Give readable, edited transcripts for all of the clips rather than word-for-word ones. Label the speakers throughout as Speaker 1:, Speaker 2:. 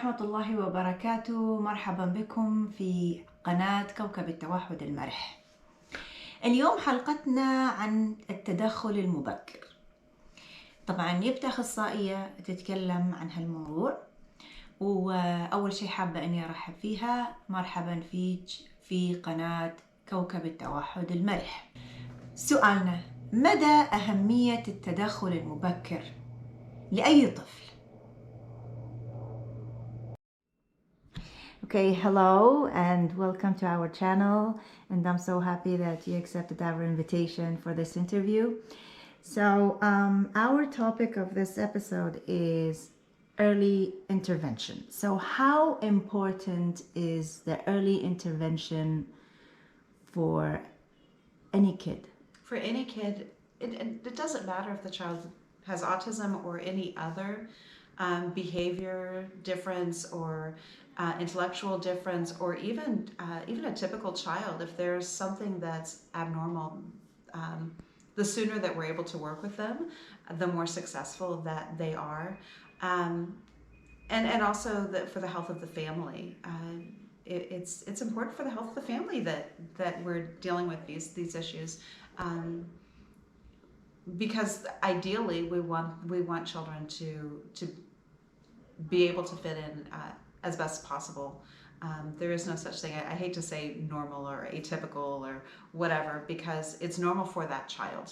Speaker 1: ورحمة الله وبركاته. مرحبا بكم في قناة كوكب التوحد المرح. اليوم حلقتنا عن التدخل المبكر. طبعا جبت أخصائية تتكلم عن هالموضوع، وأول شيء حابة أني أرحب فيها. مرحبا فيك في قناة كوكب التوحد المرح. سؤالنا: مدى أهمية التدخل المبكر لأي طفل؟ Okay, hello and welcome to our channel, and I'm so happy that you accepted our invitation for this interview. So our topic of this episode is early intervention. So how important is the early intervention for any kid?
Speaker 2: For any kid, it doesn't matter if the child has autism or any other behavior difference or intellectual difference, or even a typical child. If there's something that's abnormal, the sooner that we're able to work with them, the more successful that they are, and also for the health of the family. It's important for the health of the family that we're dealing with these issues, because ideally we want children to be able to fit in as best as possible. There is no such thing. I hate to say normal or atypical or whatever, because it's normal for that child.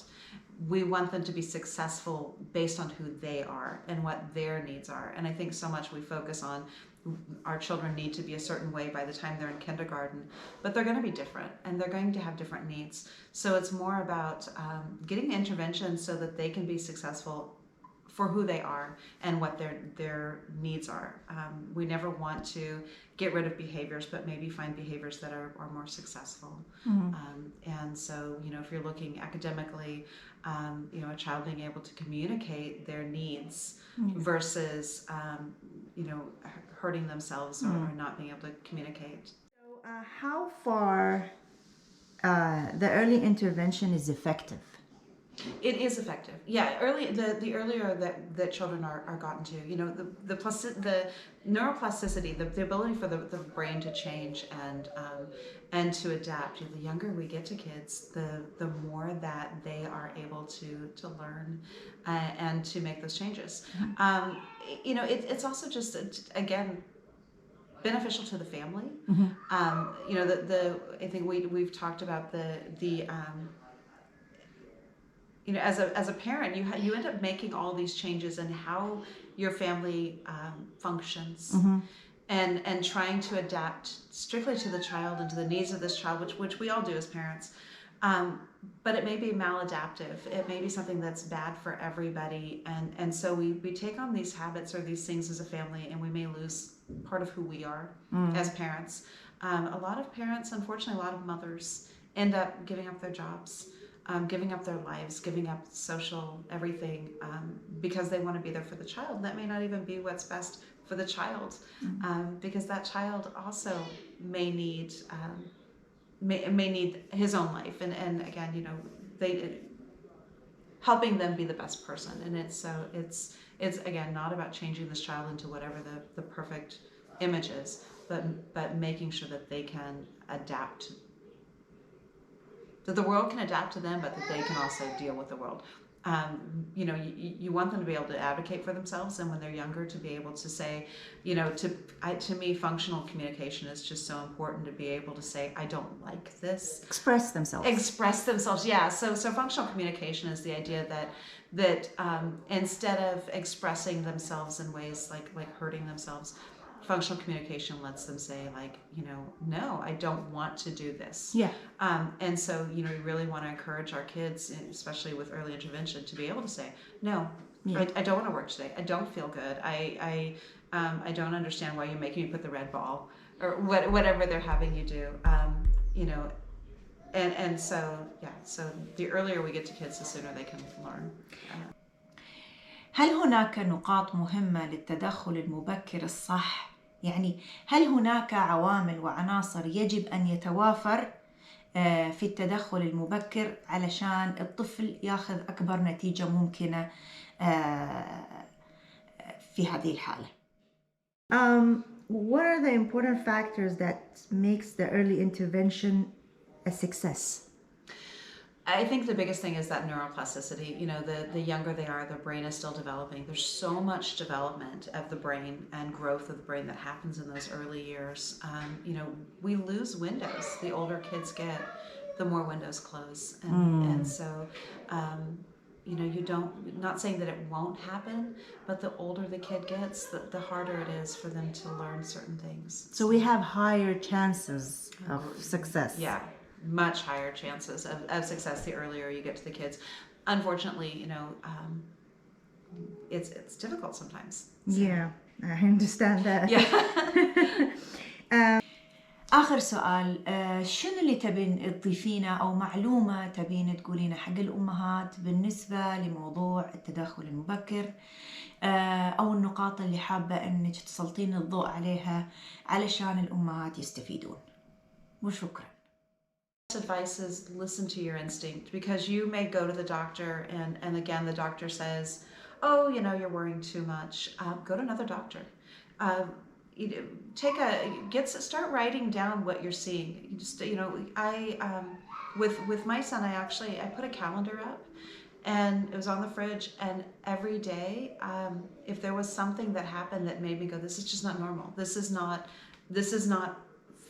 Speaker 2: We want them to be successful based on who they are and what their needs are. And I think so much we focus on our children need to be a certain way by the time they're in kindergarten, but they're going to be different and they're going to have different needs. So it's more about getting intervention so that they can be successful for who they are and what their needs are. We never want to get rid of behaviors, but maybe find behaviors that are more successful. And so, if you're looking academically, a child being able to communicate their needs versus, hurting themselves or not being able to communicate.
Speaker 1: So how far the early intervention is effective?
Speaker 2: It is effective. Yeah, the earlier that children are gotten to, the neuroplasticity, the ability for the brain to change and to adapt. The younger we get to kids, the more that they are able to learn and to make those changes. It's also just, again, beneficial to the family. I think we've talked about the as a parent, you end up making all these changes in how your family functions, and trying to adapt strictly to the child and to the needs of this child, which we all do as parents. But it may be maladaptive. It may be something that's bad for everybody, and so we take on these habits or these things as a family, and we may lose part of who we are as parents. A lot of parents, unfortunately, a lot of mothers end up giving up their jobs. Giving up their lives, giving up social everything, because they want to be there for the child. That may not even be what's best for the child, because that child also may need his own life, and again, helping them be the best person. And it's again not about changing this child into whatever the perfect image is, but making sure that they can adapt. That the world can adapt to them, but that they can also deal with the world. You want them to be able to advocate for themselves, and when they're younger, to be able to say, to me, functional communication is just so important, to be able to say, I don't like this.
Speaker 1: Express themselves.
Speaker 2: Yeah. So functional communication is the idea that instead of expressing themselves in ways like hurting themselves, functional communication lets them say, no, I don't want to do this.
Speaker 1: Yeah.
Speaker 2: And so, we really want to encourage our kids, especially with early intervention, to be able to say, no, I don't want to work today. I don't feel good. I don't understand why you're making me put the red ball, or whatever they're having you do. And so, so the earlier we get to kids, the sooner they can learn.
Speaker 1: هل هناك نقاط مهمة للتدخل المبكر الصح؟ يعني هل هناك عوامل وعناصر يجب أن يتوافر في التدخل المبكر علشان الطفل ياخذ أكبر نتيجة ممكنة في هذه الحالة؟ What are the important factors that makes the early intervention a success?
Speaker 2: I think the biggest thing is that neuroplasticity. You know, the younger they are, their brain is still developing. There's so much development of the brain and growth of the brain that happens in those early years. You know, we lose windows. The older kids get, the more windows close. And so, you know, you don't, not saying that it won't happen, but the older the kid gets, the harder it is for them to learn certain things.
Speaker 1: So we have higher chances of success.
Speaker 2: Yeah. Much higher chances of success the earlier you get to the kids. Unfortunately, you know, it's difficult sometimes. So.
Speaker 1: Yeah, I understand that.
Speaker 2: Yeah.
Speaker 1: آخر سؤال، شنو اللي تبين تضيفينه أو معلومة تبين تقولينه حق الأمهات بالنسبة لموضوع التدخل المبكر، أو النقاط اللي حابة أنك تسلطين الضوء عليها علشان الأمهات يستفيدون؟ وشكرا.
Speaker 2: Advice is listen to your instinct, because you may go to the doctor and again the doctor says, oh, you know, you're worrying too much. Go to another doctor. Start writing down what you're seeing. You just, you know, with my son, I put a calendar up, and it was on the fridge, and every day, if there was something that happened that made me go, this is just not normal. This is not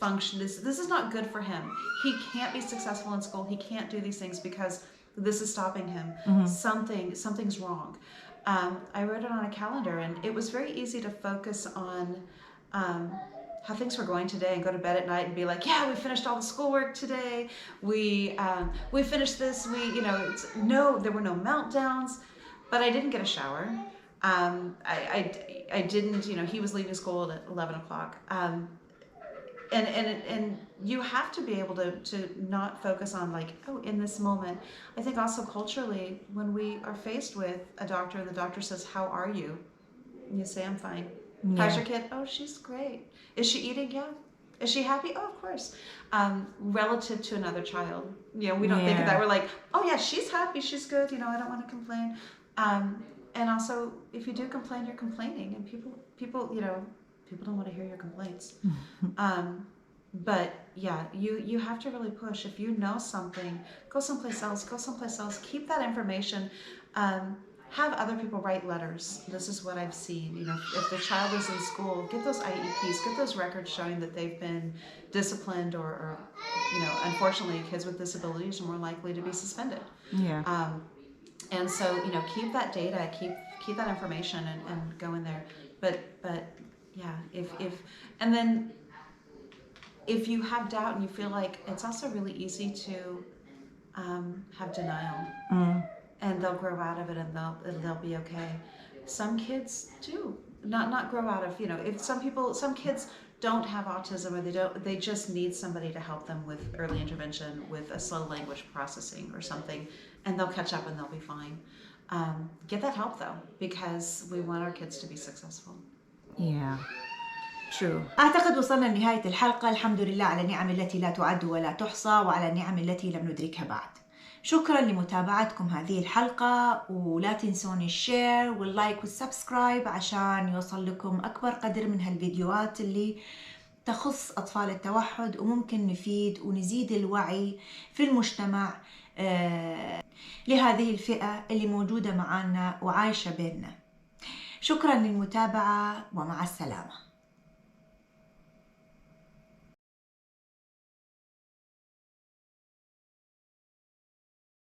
Speaker 2: function. This is not good for him. He can't be successful in school. He can't do these things because this is stopping him. Something's wrong. I wrote it on a calendar, and it was very easy to focus on how things were going today and go to bed at night and be like, yeah, we finished all the schoolwork today. We finished this. There were no meltdowns, but I didn't get a shower. I didn't, you know, he was leaving school at 11 o'clock. And you have to be able to not focus on like, oh, in this moment. I think also culturally, when we are faced with a doctor and the doctor says, how are you? And you say, I'm fine. Yeah. How's your kid? Oh, she's great. Is she eating? Yeah. Is she happy? Oh, of course. Relative to another child, you know, we don't think of that. We're like, oh yeah, she's happy, she's good. You know, I don't want to complain. And also, if you do complain, you're complaining, and people, you know, people don't want to hear your complaints. But yeah, you have to really push. If you know something, go someplace else. Keep that information. Have other people write letters. This is what I've seen. You know, if the child is in school, get those IEPs, get those records showing that they've been disciplined, or you know, unfortunately, kids with disabilities are more likely to be suspended.
Speaker 1: Yeah.
Speaker 2: And so, you know, keep that data, keep that information, and go in there. But yeah, and then if you have doubt and you feel like, it's also really easy to have denial, and they'll grow out of it, and they'll be okay. Some kids do not grow out of, you know, if some kids don't have autism, or they just need somebody to help them with early intervention with a slow language processing or something, and they'll catch up and they'll be fine. Get that help though, because we want our kids to be successful.
Speaker 1: Yeah. True. أعتقد وصلنا لنهاية الحلقة. الحمد لله على النعم التي لا تعد ولا تحصى، وعلى النعم التي لم ندركها بعد. شكرا لمتابعتكم هذه الحلقة، ولا تنسون الشير واللايك والسبسكرايب عشان يوصل لكم أكبر قدر من هالفيديوهات اللي تخص أطفال التوحد، وممكن نفيد ونزيد الوعي في المجتمع لهذه الفئة اللي موجودة معنا وعايشة بيننا. شكرا للمتابعة، ومع السلامة.